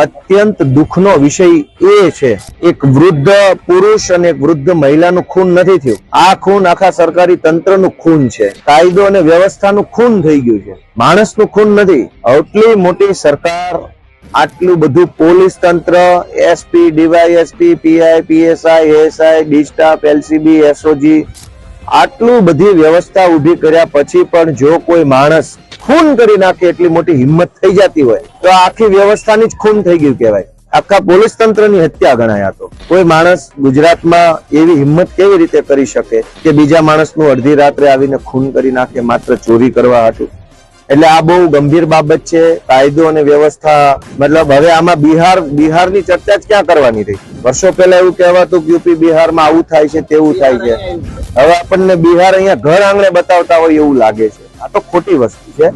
અત્યંત દુઃખનો વિષય એ છે, એક વૃદ્ધ પુરુષ અને એક વૃદ્ધ મહિલાનું ખૂન નથી થયું. આ ખૂન આખા સરકારી તંત્રનું ખૂન છે, કાયદો અને વ્યવસ્થાનું ખૂન થઈ ગયું છે, માણસનું ખૂન નથી. આટલી મોટી સરકાર, આટલું બધું પોલીસ તંત્ર, SP, DYSP, PI, PSI, ASI, D staff, LCB, SOG, આટલું બધી વ્યવસ્થા ઊભી કર્યા પછી પણ જો કોઈ માણસ ખૂન કરી નાખે એટલી મોટી હિંમત થઈ જતી હોય તો આખી વ્યવસ્થાની જ ખૂન થઈ ગયું કહેવાય. આખા પોલીસ તંત્રની હત્યા ગણાય. તો કોઈ માણસ ગુજરાતમાં એવી હિંમત કેવી રીતે કરી શકે કે બીજા માણસનું અડધી રાત્રે આવીને ખૂન કરી નાખે માત્ર ચોરી કરવા હતું? એટલે આ બહુ ગંભીર બાબત છે. કાયદો અને વ્યવસ્થા, મતલબ હવે આમાં બિહારની ચર્ચા જ ક્યાં કરવાની રહી? વર્ષો પહેલા એવું કહેવાતું કે યુપી બિહારમાં આવું થાય છે, તેવું થાય છે. હવે આપણને બિહાર અહીંયા ઘર આંગણે બતાવતા હોય એવું લાગે છે. આ તો ખોટી વસ્તુ છે.